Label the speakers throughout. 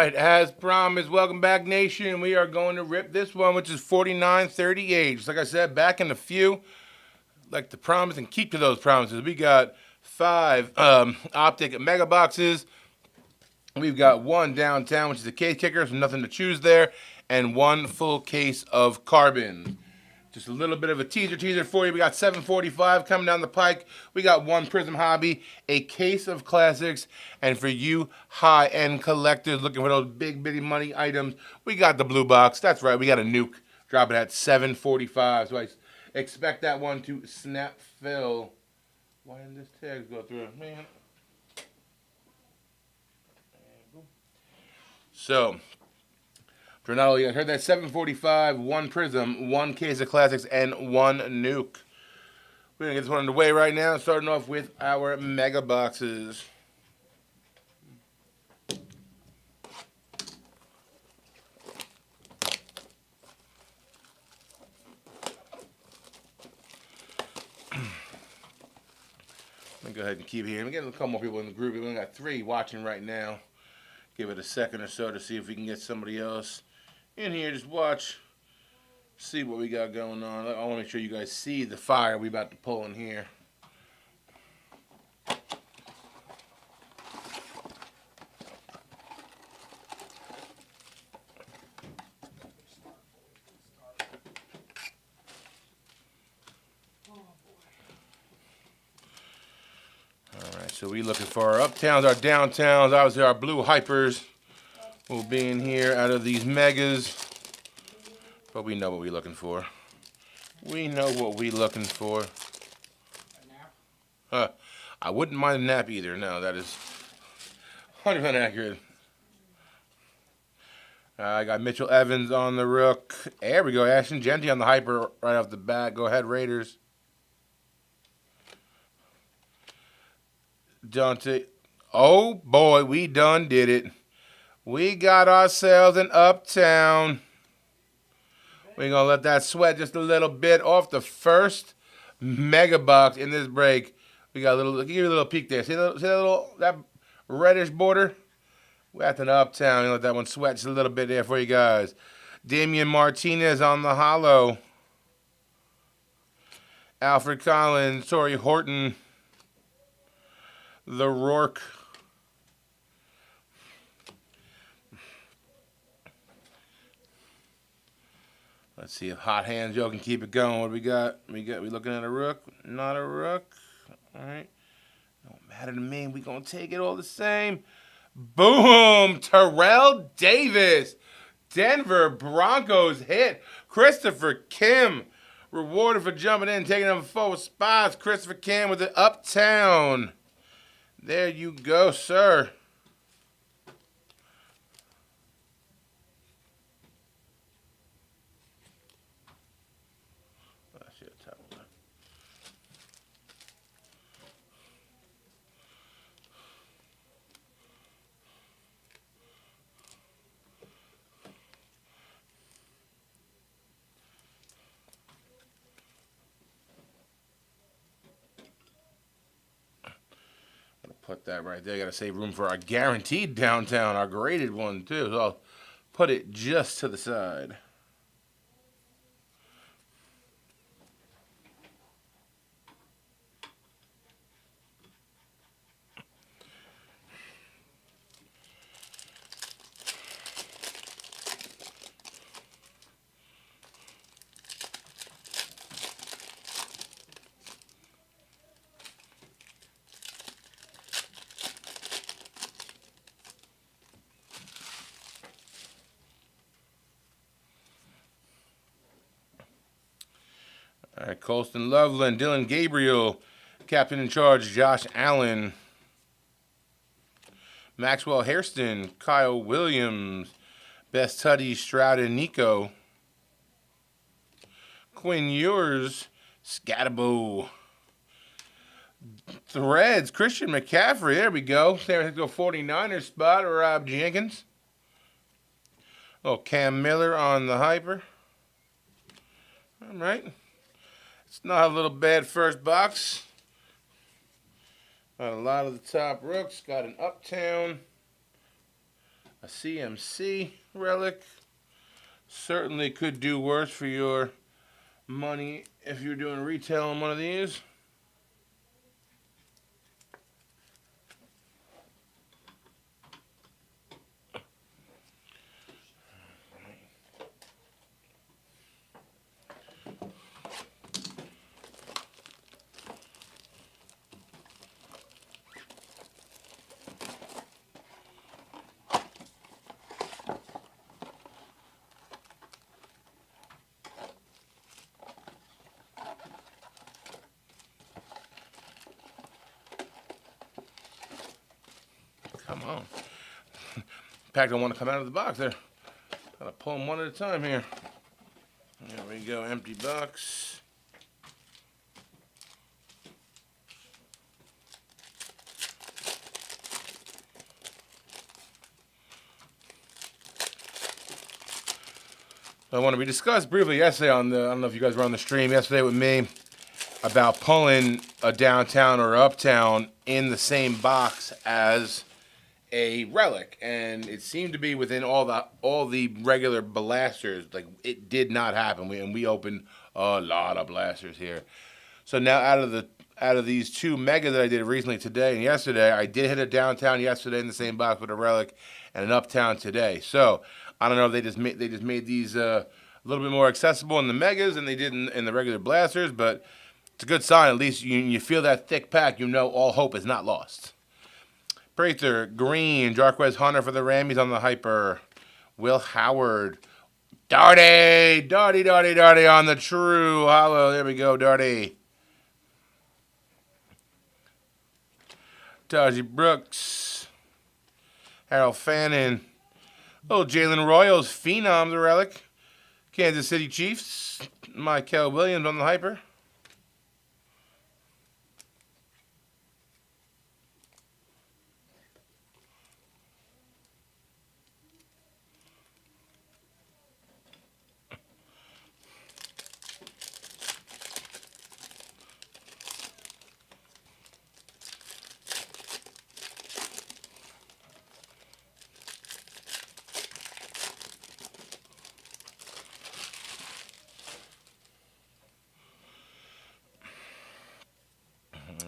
Speaker 1: right, as promised, welcome back, nation. We are going to rip this one, which is 4938. Just like I said, back in a few, like to promise and keep to those promises. We got five optic mega boxes. We've got one downtown, which is a case kicker, so nothing to choose there, and one full case of carbon. Just a little bit of a teaser for you. We got 745 coming down the pike. We got one Prism Hobby, a case of classics, and for you high-end collectors looking for those big bitty money items, we got the blue box. That's right, we got a nuke dropping at 745. So I expect that one to snap fill. Why didn't this tag go through? Man. So, Ronaldo, you heard that 745, one Prism, one case of classics, and one nuke. We're going to get this one underway right now, starting off with our mega boxes. Let me go ahead and keep here. We're getting a couple more people in the group. We only got 3 watching right now. Give it a second or so to see if we can get somebody else in here. Just watch, see what we got going on. I want to make sure you guys see the fire we about to pull in here. So we looking for our uptowns, our downtowns, obviously our blue hypers will be in here out of these megas. But we know what we're looking for. We know what we're looking for. I wouldn't mind a nap either. No, that is 100% accurate. I got Mitchell Evans on the rook. There we go. Ashton Genty on the hyper right off the bat. Go ahead, Raiders. Dante. Oh, boy, we done did it. We got ourselves an uptown. We're going to let that sweat just a little bit off the first mega box in this break. We got a little, give you a little peek there. See that reddish border? We're at an uptown. Let that one sweat just a little bit there for you guys. Damian Martinez on the hollow. Alfred Collins, Torrey Horton. The Rourke. Let's see if Hot Hands Joe can keep it going. What do we got? We looking at a rook? Not a rook. All right. Don't matter to me. We gonna take it all the same. Boom! Terrell Davis. Denver Broncos hit. Christopher Kim rewarded for jumping in, taking them forward spots. Christopher Kim with the uptown. There you go, sir. Put that right there. Got to save room for our guaranteed downtown, our graded one too. So I'll put it just to the side. All right, Colston Loveland, Dylan Gabriel, captain in charge, Josh Allen, Maxwell Hairston, Kyle Williams, Best Tuddy, Stroud and Nico, Quinn Ewers, Scatabo, Threads, Christian McCaffrey, there we go. San Francisco 49ers spot, Rob Jenkins. Oh, Cam Miller on the hyper. All right. It's not a little bad first box. Got a lot of the top rooks. Got an uptown. A CMC relic. Certainly could do worse for your money if you're doing retail on one of these. Come on. Pack don't want to come out of the box there. Gotta pull them one at a time here. There we go, empty box. We discussed briefly yesterday I don't know if you guys were on the stream yesterday with me, about pulling a downtown or uptown in the same box as a relic, and it seemed to be within all the regular blasters. Like, it did not happen. We opened a lot of blasters here. So now out of these two megas that I did recently today and yesterday, I did hit a downtown yesterday in the same box with a relic, and an uptown today. So I don't know if they just made these a little bit more accessible in the megas than they did in the regular blasters, but it's a good sign. At least you feel that thick pack, you know all hope is not lost. Prather, Green, Jarquez Hunter for the Rammies on the Hyper. Will Howard. Darty on the True Hollow. There we go, Darty. Taji Brooks. Harold Fannin. Little Jalen Royals, Phenom, the relic. Kansas City Chiefs. Michael Williams on the Hyper.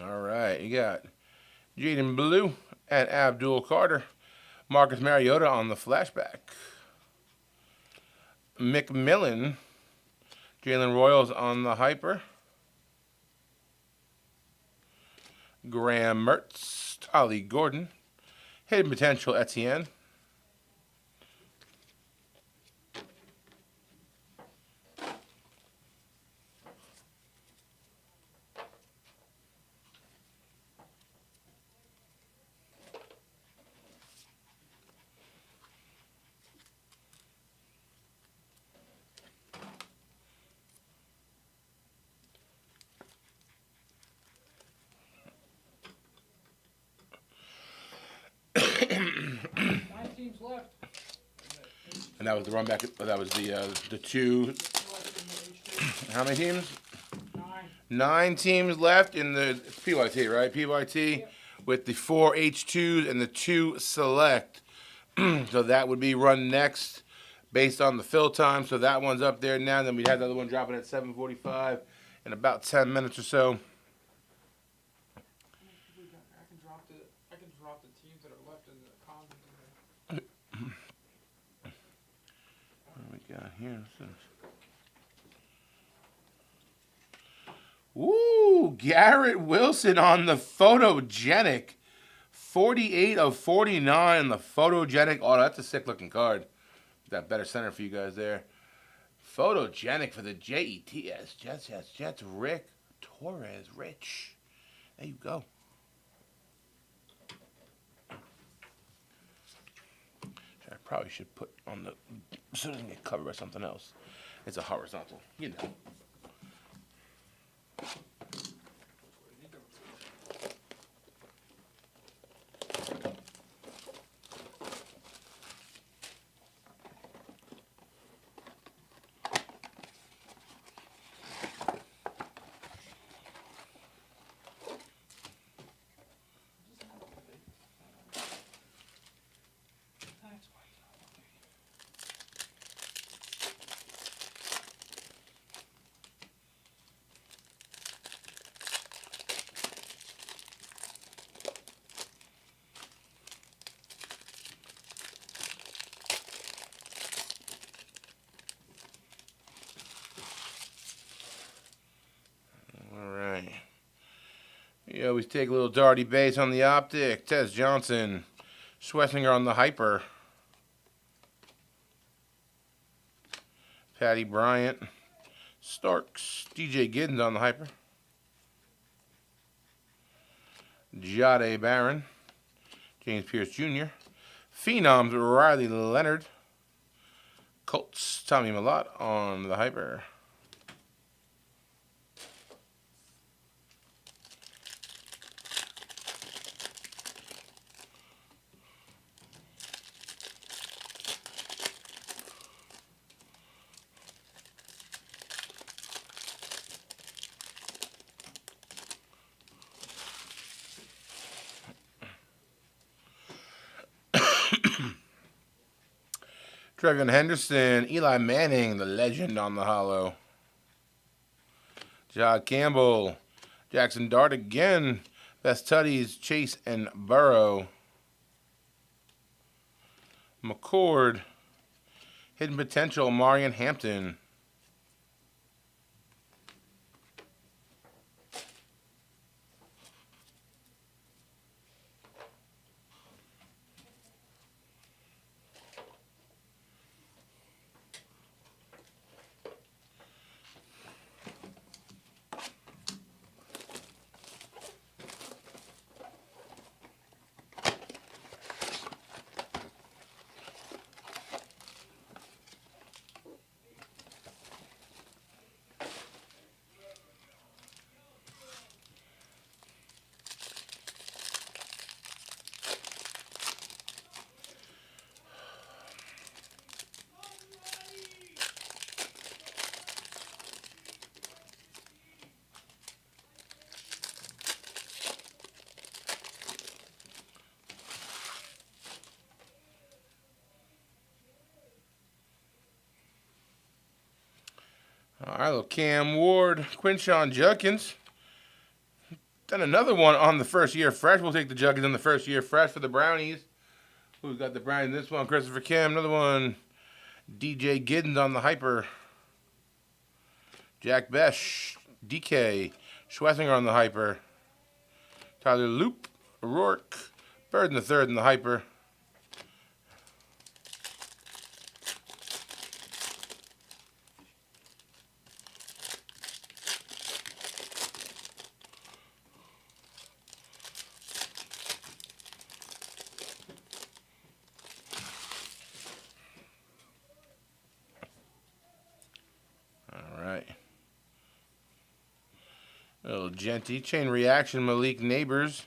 Speaker 1: All right, you got Jaden Blue and Abdul Carter. Marcus Mariota on the flashback. McMillan. Jalen Royals on the Hyper. Graham Mertz. Ollie Gordon. Hidden Potential Etienne.
Speaker 2: Left.
Speaker 1: And that was the run back. That was the two. How many teams?
Speaker 2: 9.
Speaker 1: 9 teams left in the PYT, right? PYT,
Speaker 2: Yep.
Speaker 1: With the 4 H2s and the 2 select. So that would be run next based on the fill time. So that one's up there now. Then we'd have the other one dropping at 7:45 in about 10 minutes or so.
Speaker 2: I can drop the teams that are left in the comments.
Speaker 1: What do we got here? Ooh, Garrett Wilson on the photogenic. 48 of 49 on the photogenic. Oh, that's a sick looking card. That better center for you guys there. Photogenic for the Jets. Jets. Rick Torres. Rich. There you go. I probably should put on the, so it doesn't get covered by something else. It's a horizontal, you know.
Speaker 2: That's why
Speaker 1: You always take a little Darty base on the optic. Tez Johnson. Schlesinger on the hyper. Patty Bryant. Starks. DJ Giddens on the hyper. Jade Barron. James Pierce Jr. Phenoms Riley Leonard. Colts Tommy Millott on the hyper. Trevion Henderson, Eli Manning, the legend on the hollow. Jod Campbell, Jackson Dart again, Best Tutties, Chase and Burrow. McCord, Hidden Potential, Marion Hampton. All right, little Cam Ward, Quinshon Judkins. Then another one on the first year fresh. We'll take the Judkins on the first year fresh for the Brownies. Who's got the Brownies? This one, Christopher Kim. Another one, DJ Giddens on the hyper. Jack Besh, DK, Schlesinger on the hyper. Tyler Loop, Rourke, Bird in the third in the hyper. Little Genty, Chain Reaction, Malik Neighbors,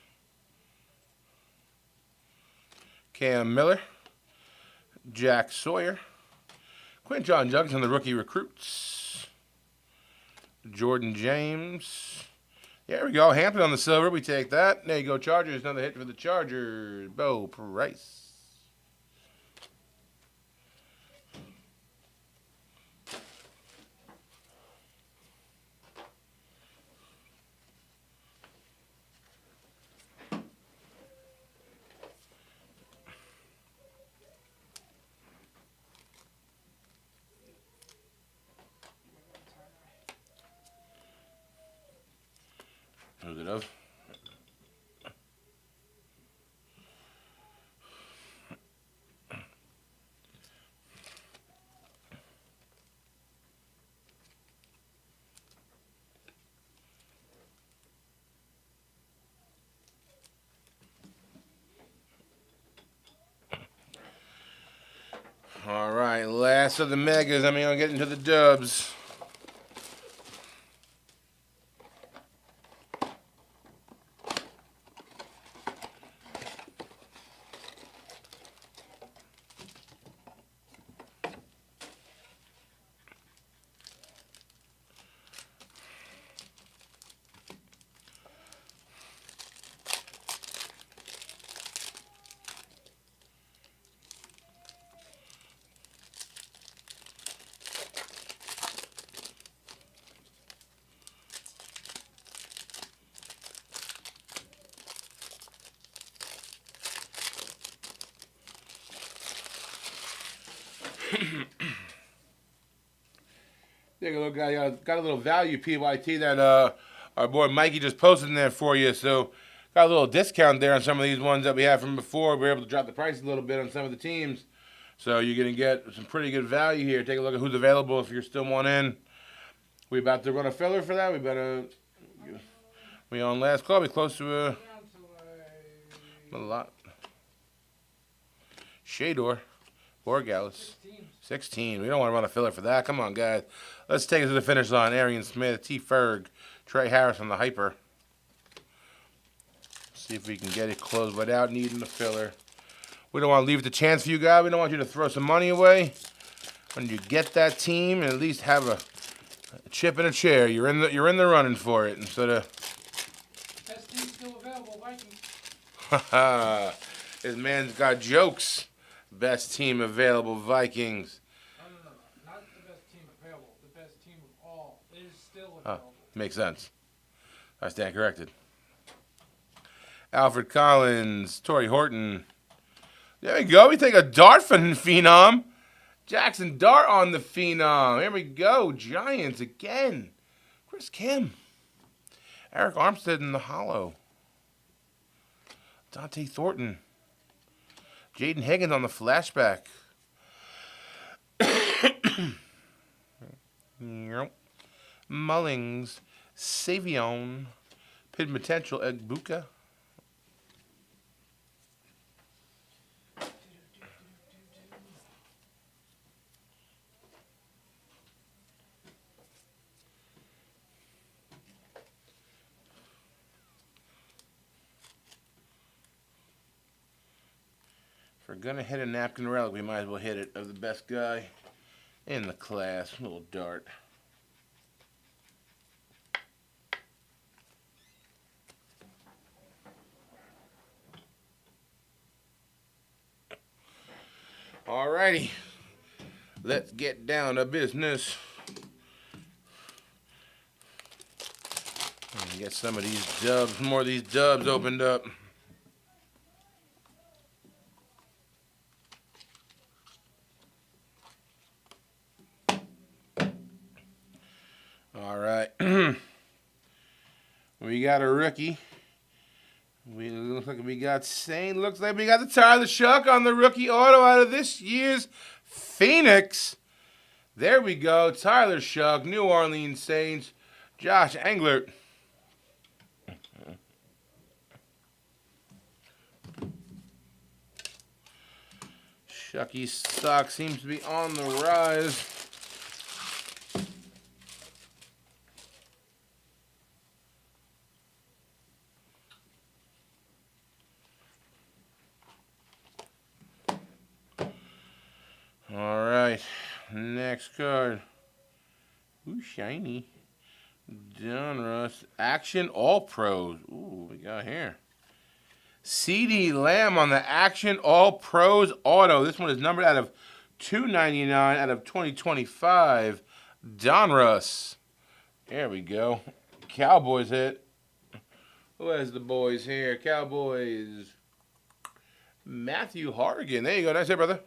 Speaker 1: Cam Miller, Jack Sawyer, Quinshon Judkins, the rookie recruits, Jordan James. There we go, Hampton on the silver. We take that. There you go, Chargers. Another hit for the Chargers. Bo Price. Who's it of? All right, last of the megas. I'm going to get into the dubs. Take a look, got a little value PYT that Our boy Mikey just posted in there for you, so got a little discount there on some of these ones that we had from before. We were able to drop the price a little bit on some of the teams. So you're going to get some pretty good value here. Take a look at who's available if you're still one in. We about to run a filler for that. We on last call. We close to a lot. Shador. Borgalis. 16. We don't want to run a filler for that. Come on, guys. Let's take it to the finish line. Arian Smith, T. Ferg, Trey Harris on the hyper. See if we can get it closed without needing the filler. We don't want to leave it to chance for you guys. We don't want you to throw some money away. When you get that team and at least have a chip in a chair, you're in the running for it instead of.
Speaker 2: Best team still available, Vikings.
Speaker 1: Haha. This man's got jokes. Best team available, Vikings.
Speaker 2: No. Not the best team available. The best team of all is still
Speaker 1: Oh,
Speaker 2: available.
Speaker 1: makes sense. I stand corrected. Alfred Collins, Torrey Horton. There we go. We take a Dart from the Phenom. Jackson Dart on the Phenom. Here we go. Giants again. Chris Kim. Eric Armstead in the hollow. Dante Thornton. Jaden Higgins on the flashback. Mullings. Savion. Pid Potential. Egbuka. If we're going to hit a napkin relic, we might as well hit it of the best guy in the class. Little Dart. Alrighty. Let's get down to business. And get some of these dubs, more of these dubs opened up. All right. We got a rookie. Looks like we got Saint. Looks like we got the Tyler Shuck on the rookie auto out of this year's Phoenix. There we go. Tyler Shuck, New Orleans Saints. Josh Englert. Shucky's stock seems to be on the rise. All right, next card. Ooh, shiny. Donruss. Action All Pros. Ooh, we got here. CeeDee Lamb on the Action All Pros auto. This one is numbered out of 299 out of 2025. Donruss. There we go. Cowboys hit. Who has the boys here? Cowboys. Matthew Hargan. There you go. Nice hit, brother.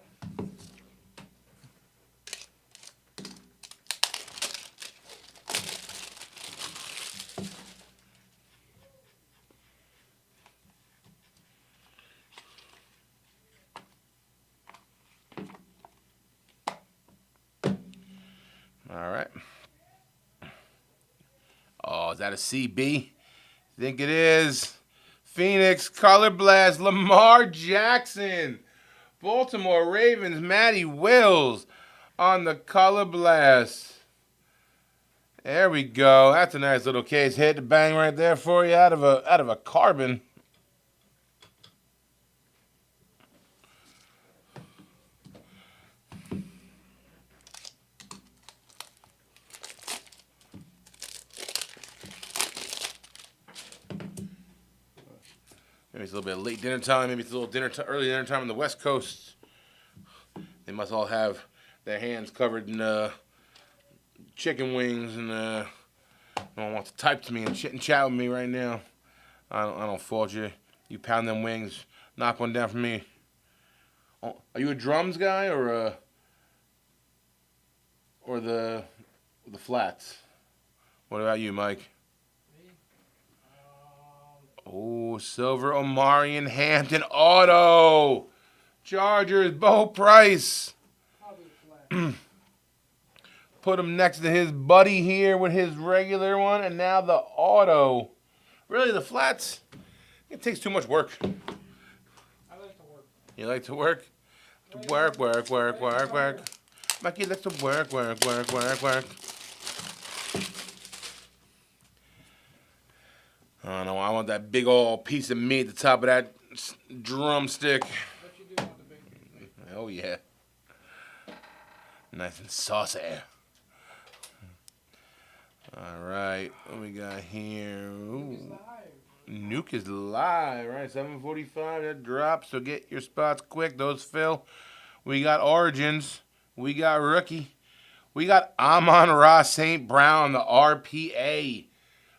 Speaker 1: All right. Oh, is that a CB? Think it is. Phoenix Color Blast, Lamar Jackson. Baltimore Ravens, Matty Wills on the Color Blast. There we go. That's a nice little case hit to bang right there for you out of a carbon. Maybe it's a little bit late dinner time. Maybe it's a little early dinner time on the West Coast. They must all have their hands covered in chicken wings and no one wants to type to me and chit and chat with me right now. I don't fault you. You pound them wings, knock one down for me. Oh, are you a drums guy or the flats? What about you, Mike?
Speaker 2: Me?
Speaker 1: Oh, silver Omarion Hampton auto. Chargers, Bo Price.
Speaker 2: Probably flat.
Speaker 1: Put him next to his buddy here with his regular one, and now the auto. Really, the flats? It takes too much work.
Speaker 2: I like to work.
Speaker 1: You like to work? Work, work, work, work, work. Mikey likes to work, work, work, work, work. I don't know. I want that big old piece of meat at the top of that drumstick.
Speaker 2: But you do want the big.
Speaker 1: Oh, yeah. Nice and saucy. All right. What we got here? Ooh. Nuke is live, right? 7:45. That drops. So get your spots quick. Those fill. We got Origins. We got Rookie. We got Amon-Ra St. Brown, the RPA.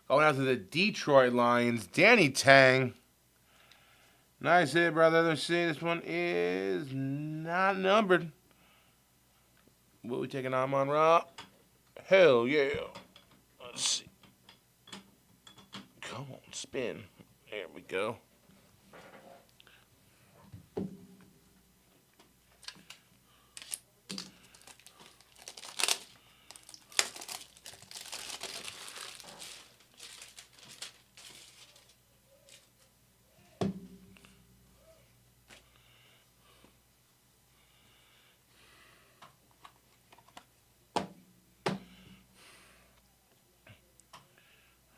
Speaker 1: Going out to the Detroit Lions. Danny Tang. Nice hit, brother. Let's see. This one is not numbered. What we taking Amon-Ra? Hell yeah. Let's see. Come on, spin. There we go.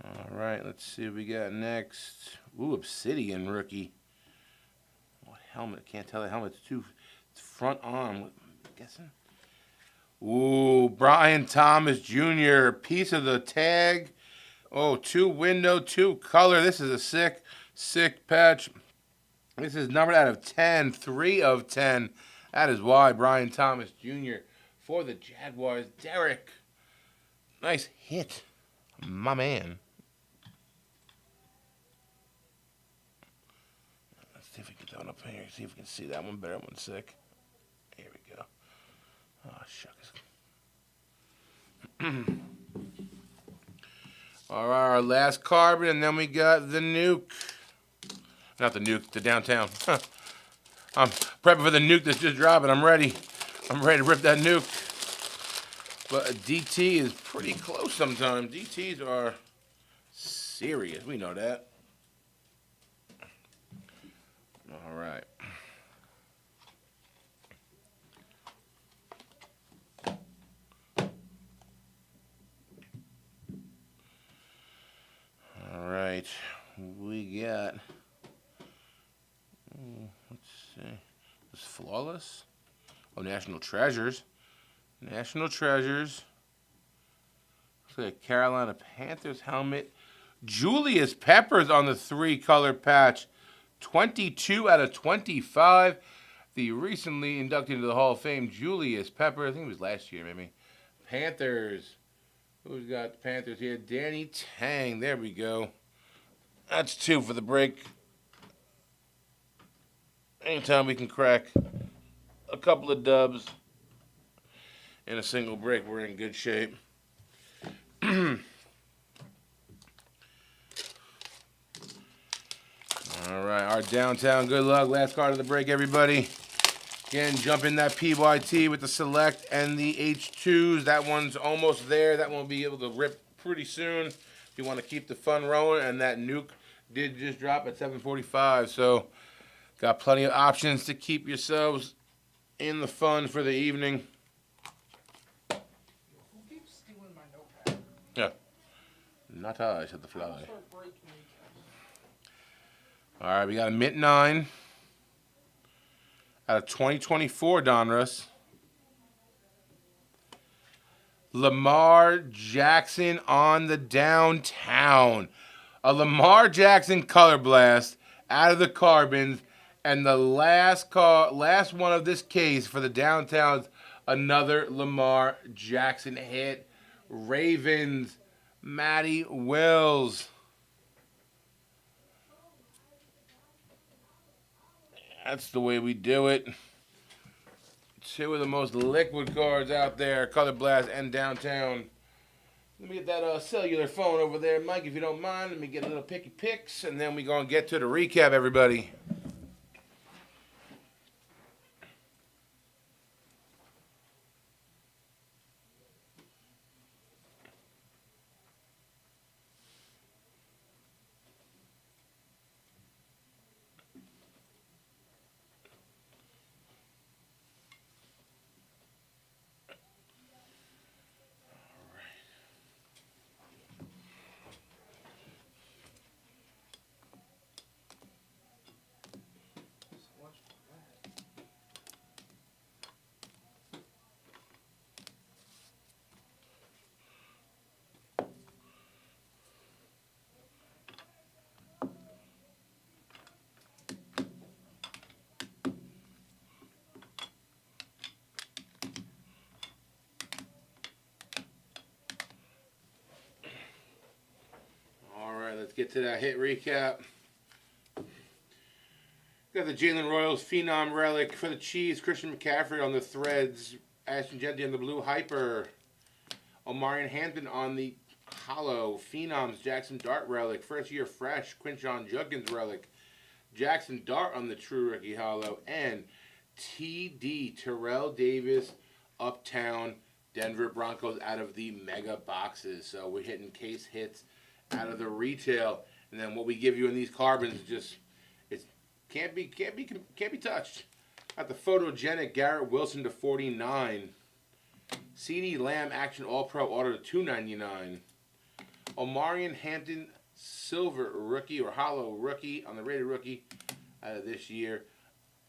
Speaker 1: All right, let's see what we got next. Ooh, Obsidian rookie. What helmet? Can't tell the helmet. It's front arm. I'm guessing. Ooh, Brian Thomas Jr. Piece of the tag. Oh, 2 window, 2 color. This is a sick patch. This is numbered out of 10. 3 of 10. That is why Brian Thomas Jr. for the Jaguars. Derek. Nice hit. My man. See if we can get that one up here. See if we can see that one better. That one's sick. Here we go. Oh, shucks. All right, our last carbon, and then we got the nuke. Not the nuke, the downtown. I'm prepping for the nuke that's just dropping. I'm ready. I'm ready to rip that nuke. But a DT is pretty close sometimes. DTs are serious. We know that. All right. All right. We got. Let's see. It's Flawless. Oh, National Treasures. National Treasures. Looks like a Carolina Panthers helmet. Julius Peppers on the 3-color patch. 22 out of 25. The recently inducted into the Hall of Fame, Julius Peppers. I think it was last year, maybe. Panthers. Who's got the Panthers here? Danny Tang. There we go. That's 2 for the break. Anytime we can crack a couple of dubs in a single break, we're in good shape. All right, our downtown good luck. Last card of the break, everybody. Again, jump in that PYT with the select and the H2s. That one's almost there. That one will be able to rip pretty soon if you want to keep the fun rolling. And that nuke did just drop at 7:45. So got plenty of options to keep yourselves in the fun for the evening.
Speaker 2: Who keeps stealing my notepad?
Speaker 1: Yeah. Not I, said the
Speaker 2: I'm gonna
Speaker 1: fly.
Speaker 2: start breaking these.
Speaker 1: All right, we got a Mint 9 out of 2024 Donruss. Lamar Jackson on the downtown. A Lamar Jackson color blast out of the carbons. And the last one of this case for the downtowns, another Lamar Jackson hit. Ravens, Matty Wills. That's the way we do it. 2 of the most liquid cards out there, Color Blast and Downtown. Let me get that cellular phone over there, Mike, if you don't mind. Let me get a little picky picks, and then we're going to get to the recap, everybody.
Speaker 2: So much for that.
Speaker 1: All right, let's get to that hit recap. Got the Jalen Royals Phenom Relic for the Chiefs. Christian McCaffrey on the Threads. Ashton Genty on the Blue Hyper. Omarion Hampton on the Hollow. Phenoms Jackson Dart Relic. First Year Fresh Quinshon Judkins Relic. Jackson Dart on the True Rookie Hollow. And TD Terrell Davis Uptown Denver Broncos out of the mega boxes. So we're hitting case hits out of the retail. And then what we give you in these carbons just can't be touched. Got the photogenic Garrett Wilson to 49. CD Lamb Action All Pro Auto to 299. Omarion Hampton Silver Rookie or Hollow Rookie on the rated rookie out of this year.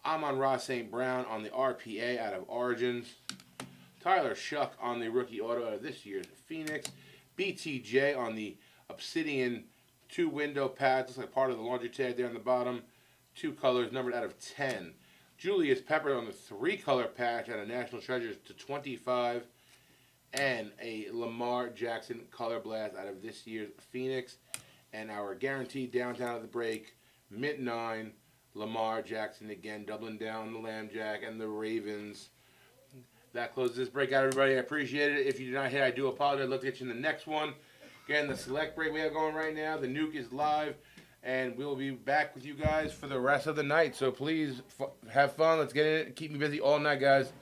Speaker 1: Amon-Ra St. Brown on the RPA out of Origins. Tyler Shuck on the rookie auto out of this year's Phoenix. BTJ on the Obsidian 2-window pads. Looks like part of the laundry tag there on the bottom. 2 colors numbered out of 10. Julius Pepper on the 3-color patch out of National Treasures to 25. And a Lamar Jackson Color Blast out of this year's Phoenix. And our guaranteed downtown of the break, Mint 9, Lamar Jackson again, doubling down the Lamb Jack and the Ravens. That closes this break out, everybody. I appreciate it. If you did not hit, I do apologize. Let's get you in the next one. Again, the select break we have going right now. The nuke is live. And we'll be back with you guys for the rest of the night. So please have fun. Let's get in it. Keep me busy all night, guys.